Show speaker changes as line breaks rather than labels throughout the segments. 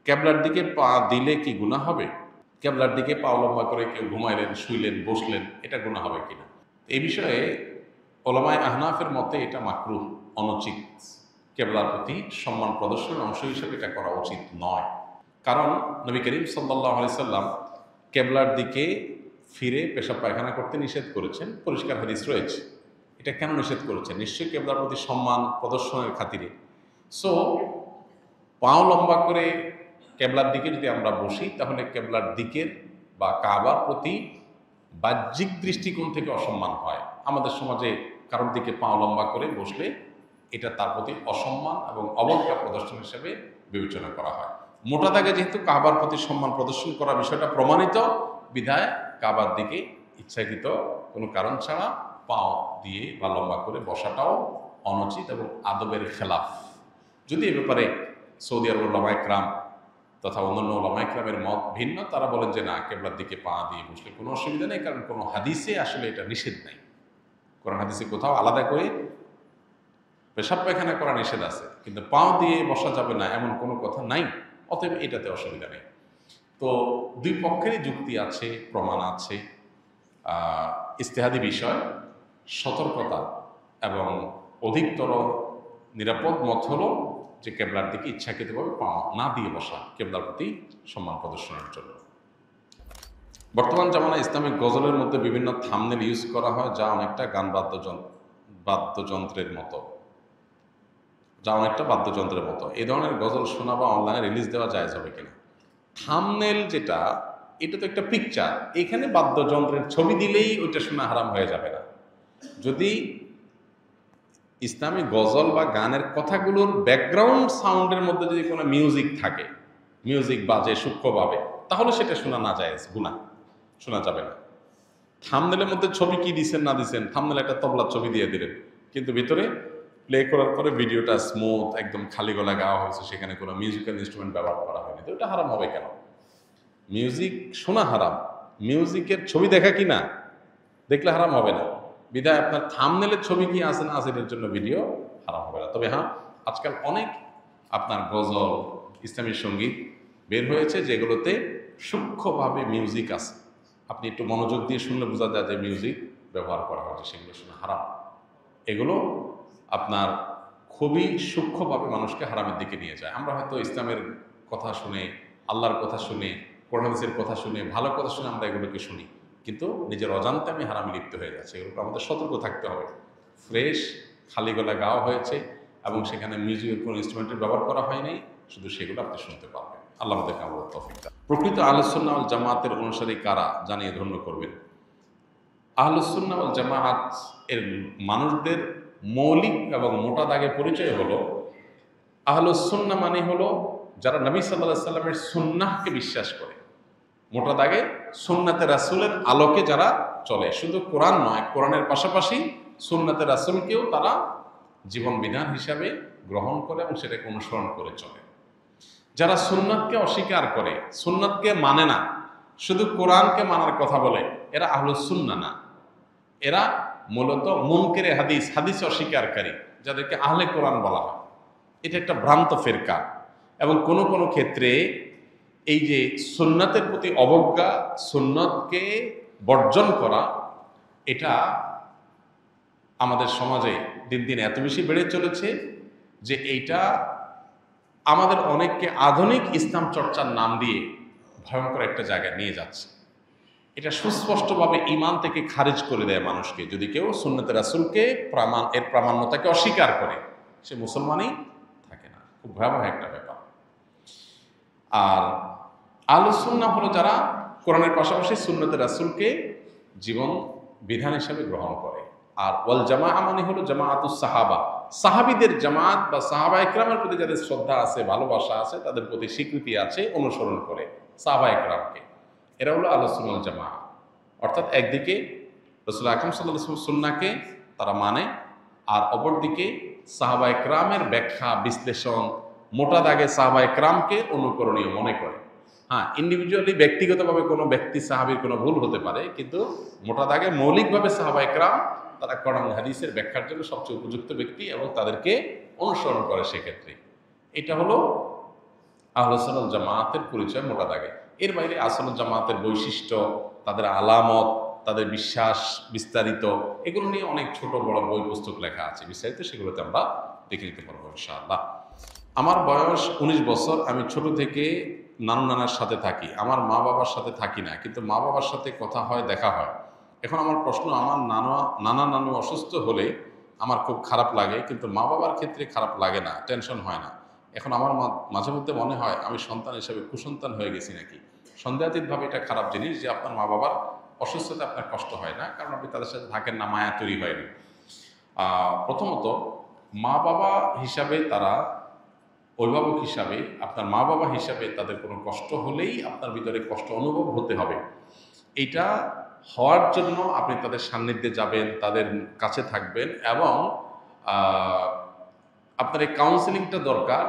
কেবলার দিকে পা দিলে কি গুনাহ হবে? কেবলার দিকে পা লম্বা করে কেউ ঘুমাইলেন, শুইলেন, বসলেন, এটা গুনাহ হবে কিনা? এই বিষয়ে ওলামায়ে আহনাফের মতে এটা মাকরুহ, অনুচিত। কেবলার প্রতি সম্মান প্রদর্শনের অংশ হিসেবে এটা করা উচিত নয়। কারণ নবী করিম সাল্লাল্লাহু আলাইহি সাল্লাম কেবলার দিকে ফিরে পেশাব পায়খানা করতে নিষেধ করেছেন, পরিষ্কার হাদিস রয়েছে। এটা কেন নিষেধ করেছেন? নিশ্চয়ই কেবলার প্রতি সম্মান প্রদর্শনের খাতিরে। সো পাও লম্বা করে কেবলার দিকে যদি আমরা বসি, তাহলে কেবলার দিকের বা কাবার প্রতি বাহ্যিক দৃষ্টিকোণ থেকে অসম্মান হয়। আমাদের সমাজে কারোর দিকে পাও লম্বা করে বসলে এটা তার প্রতি অসম্মান এবং অবজ্ঞা প্রদর্শন হিসেবে বিবেচনা করা হয়। মোটা দাগে যেহেতু কাবার প্রতি সম্মান প্রদর্শন করার বিষয়টা প্রমাণিত, বিধায় কাবার দিকে ইচ্ছাকৃত কোনো কারণ ছাড়া পাও দিয়ে বা লম্বা করে বসাটাও অনুচিত এবং আদবের খেলাফ। যদি এ ব্যাপারে সৌদি আরবের ওলামায়ে কেরাম তথা অন্যান্য ওলামায়ে কেরামের মত ভিন্ন, তারা বলেন যে না, কেবলার দিকে পা দিয়ে বসলে কোনো অসুবিধা নেই, কারণ কোনো হাদিসে আসলে এটা নিষেধ নাই। কোরআন হাদিসে কোথাও আলাদা করে পেশাব পায়খানা করা নিষেধ আছে, কিন্তু পাও দিয়ে বসা যাবে না এমন কোনো কথা নাই, অতএব এটাতে অসুবিধা নেই। তো দুই পক্ষেরই যুক্তি আছে, প্রমাণ আছে। ইজতিহাদি বিষয়, সতর্কতা এবং অধিকতর নিরাপদ মত হলো যে কেবলার দিকে ইচ্ছাকৃতভাবে পা না দিয়ে বসা, কেবলার প্রতি সম্মান প্রদর্শনের জন্য। বর্তমান জামানায় ইসলামিক গজলের মধ্যে বিভিন্ন থাম্বনেল ইউজ করা হয়, যা অনেকটা গান বাদ্যযন্ত্রের মতো, এই ধরনের গজল শোনা বা অনলাইনে রিলিজ দেওয়া জায়েজ হবে কিনা? থাম্বনেল যেটা, এটা তো একটা পিকচার, এখানে বাদ্যযন্ত্রের ছবি দিলেই ওইটা শোনা হারাম হয়ে যাবে না। যদি ইসলামী গজল বা গানের কথাগুলোর ব্যাকগ্রাউন্ড সাউন্ডের মধ্যে যদি কোনো মিউজিক থাকে, মিউজিক বাজে সূক্ষ্মভাবে, তাহলে সেটা শোনা না জায়েজ, গুনাহ, শোনা যাবে না। থাম্বনেলের মধ্যে ছবি কি দিচ্ছেন না দিচ্ছেন, থাম্বনেল একটা তবলার ছবি দিয়ে দিলেন, কিন্তু ভিতরে প্লে করার পরে ভিডিওটা স্মুথ, একদম খালি গলা গাওয়া হয়েছে, সেখানে কোনো মিউজিক্যাল ইনস্ট্রুমেন্ট ব্যবহার করা হয়নি, তো এটা হারাম হবে কেন? মিউজিক শোনা হারাম, মিউজিকের ছবি দেখা কি না, দেখলে হারাম হবে না। বিধায় আপনার থাম্বনেলের ছবি কি আছে না আছে এটার জন্য ভিডিও হারাম হবে না। তবে হ্যাঁ, আজকাল অনেক আপনার গজল, ইসলামী সঙ্গীত বের হয়েছে যেগুলোতে সূক্ষ্মভাবে মিউজিক আছে, আপনি একটু মনোযোগ দিয়ে শুনলে বোঝা যায় যে মিউজিক ব্যবহার করা হয়েছে, সেগুলো শোনা হারাম। এগুলো আপনার খুবই সূক্ষ্মভাবে মানুষকে হারামের দিকে নিয়ে যায়। আমরা হয়তো ইসলামের কথা শুনে, আল্লাহর কথা শুনে, কোরআন হাদিসের কথা শুনে, ভালো কথা শুনে আমরা এগুলোকে শুনি, কিন্তু নিজের অজান্তে আমি হারামে লিপ্ত হয়ে যাচ্ছে। এগুলোকে আমাদের সতর্ক থাকতে হবে। ফ্রেশ খালি গলা গাওয়া হয়েছে এবং সেখানে মিউজিকের কোনো ইনস্ট্রুমেন্টের ব্যবহার করা হয়নি, শুধু সেগুলো আপনি শুনতে পারবেন। আল্লাহ আমাদেরকে আমল তৌফিক দান। প্রকৃত আহলুস সুন্নাহ ওয়াল জামাতের অনুসারী কারা, জানিয়ে ধন্য করবেন। আহলুস সুন্নাহ ওয়াল জামাত এর মানুষদের মৌলিক এবং মোটা দাগে পরিচয় হলো, আহলুস সুন্নাহ মানে হলো যারা নবী সাল্লাল্লাহু আলাইহি সাল্লামের সুন্নাহকে বিশ্বাস করে, মোটা দাগে সুন্নাতে রাসূলের আলোকে যারা চলে, শুধু কোরআন নয়, কোরআনের পাশাপাশি সুন্নাতে রাসূলকেও তারা জীবন বিধান হিসাবে গ্রহণ করে এবং সেটাকে অনুসরণ করে চলে। যারা সুন্নাতকে অস্বীকার করে, সুন্নাতকে মানে না, শুধু কোরআনকে মানার কথা বলে, এরা আহলুস সুন্নাহ না, এরা মূলত মুনকিরে হাদিস, হাদিস অস্বীকারী, যাদেরকে আহলে কোরআন বলা হয়। এটা একটা ভ্রান্ত ফিরকা এবং কোনো কোনো ক্ষেত্রে এই যে সুন্নাতের প্রতি অবজ্ঞা, সুন্নতকে বর্জন করা, এটা আমাদের সমাজে দিন দিন এত বেশি বেড়ে চলেছে যে এইটা আমাদের অনেককে আধুনিক ইসলাম চর্চার নাম দিয়ে ভয়ঙ্কর একটা জায়গায় নিয়ে যাচ্ছে। এটা সুস্পষ্টভাবে ঈমান থেকে খারিজ করে দেয় মানুষকে। যদি কেউ সুন্নতে রাসূলকে এর প্রামাণ্যতাকে অস্বীকার করে, সে মুসলমানই থাকে না। খুব ভয়াবহ একটা ব্যাপার। আর আহলুস সুন্নাহ হলো যারা কোরআনের পাশাপাশি সুন্নতে রাসূলকে জীবন বিধান হিসেবে গ্রহণ করে। আর ওয়াল জামাআহ মানে হলো জামাআতুস সাহাবা, সাহাবীদের জামাত বা সাহাবায়ে কেরামের প্রতি যাদের শ্রদ্ধা আছে, ভালোবাসা আছে, তাদের প্রতি স্বীকৃতি আছে, অনুসরণ করে সাহাবায়ে কেরামকে, এরা হলো আহলুস সুন্নাহ ওয়াল জামাআহ। অর্থাৎ একদিকে রাসূল আকরাম সাল্লাল্লাহু আলাইহি ওয়াসাল্লাম সুন্নাহকে তারা মানে, আর অপরদিকে সাহাবায়ে কেরামের ব্যাখ্যা বিশ্লেষণ, মোটা দাগে সাহাবায়ে কেরামকে অনুকরণীয় মনে করে। হ্যাঁ, ইন্ডিভিজুয়ালি ব্যক্তিগতভাবে কোনো ব্যক্তি সাহাবীর কোনো ভুল হতে পারে, কিন্তু মোটা দাগে মৌলিকভাবে সাহাবায়ে কেরাম তারা কোরআন হাদিসের ব্যাখ্যার জন্য সবচেয়ে উপযুক্ত ব্যক্তি এবং তাদেরকে অনুসরণ করে। সেক্ষেত্রে এটা হলো আহলুস সুন্নাহ ওয়াল জামাতের পরিচয় মোটা দাগে। এর বাইরে আসল জামাতের বৈশিষ্ট্য, তাদের আলামত, তাদের বিশ্বাস বিস্তারিত, এগুলো নিয়ে অনেক ছোট বড় বই পুস্তক লেখা আছে বিস্তারিত, সেগুলোতে আমরা দেখে নিতে পারবো ইনশাআল্লাহ। আমার বয়স 19 বছর। আমি ছোট থেকে নানু নানার সাথে থাকি, আমার মা বাবার সাথে থাকি না, কিন্তু মা বাবার সাথে কথা হয়, দেখা হয়। এখন আমার প্রশ্ন, আমার নানা নানু অসুস্থ হলে আমার খুব খারাপ লাগে, কিন্তু মা বাবার ক্ষেত্রে খারাপ লাগে না, টেনশন হয় না। এখন আমার মাঝে মধ্যে মনে হয় আমি সন্তান হিসেবে কুসন্তান হয়ে গেছি নাকি। সন্দেহাতীতভাবে এটা খারাপ জিনিস যে আপনার মা বাবার অসুস্থতা আপনার কষ্ট হয় না, কারণ আপনি তাদের সাথে থাকেন না, মায়া তৈরি হয়নি। প্রথমত, মা বাবা হিসাবে তারা, অভিভাবক হিসাবে আপনার মা বাবা হিসাবে তাদের কোনো কষ্ট হলেই আপনার ভিতরে কষ্ট অনুভব হতে হবে। এটা হওয়ার জন্য আপনি তাদের সান্নিধ্যে যাবেন, তাদের কাছে থাকবেন, এবং আপনার এই কাউন্সিলিংটা দরকার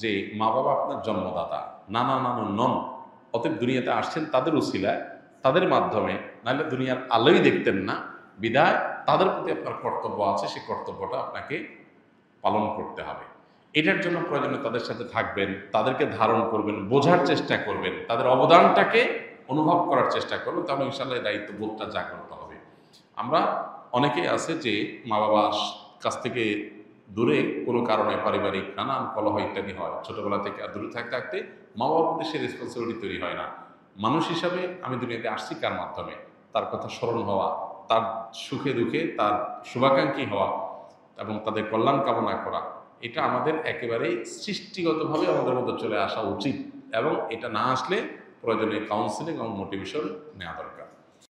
যে মা বাবা আপনার জন্মদাতা, নানা নানু নন, অতএব দুনিয়াতে আসছেন তাদের উসিলায়, তাদের মাধ্যমে, নাহলে দুনিয়ার আলোই দেখতেন না। বিধায় তাদের প্রতি আপনার কর্তব্য আছে, সেই কর্তব্যটা আপনাকে পালন করতে হবে। এটার জন্য প্রয়োজনে তাদের সাথে থাকবেন, তাদেরকে ধারণ করবেন, বোঝার চেষ্টা করবেন, তাদের অবদানটাকে অনুভব করার চেষ্টা করবেন, তাহলে ইনশাআল্লাহ দায়িত্ববোধটা জাগ্রত হবে। আমরা অনেকেই আছে যে মা বাবার কাছ থেকে দূরে কোনো কারণে পারিবারিক নানান কলহ ইত্যাদি হয়, ছোটবেলা থেকে আর দূরে থাকতে থাকতে মা বাবার প্রতি সে রেসপন্সিবিলিটি তৈরি হয় না। মানুষ হিসাবে আমি দুনিয়াতে আসছি কার মাধ্যমে, তার কথা স্মরণ হওয়া, তার সুখে দুঃখে তার শুভাকাঙ্ক্ষী হওয়া এবং তাদের কল্যাণ কামনা করা, এটা আমাদের একেবারেই সৃষ্টিগতভাবে আমাদের মধ্যে চলে আসা উচিত, এবং এটা না আসলে প্রয়োজনে কাউন্সিলিং এবং মোটিভেশন নেওয়া দরকার।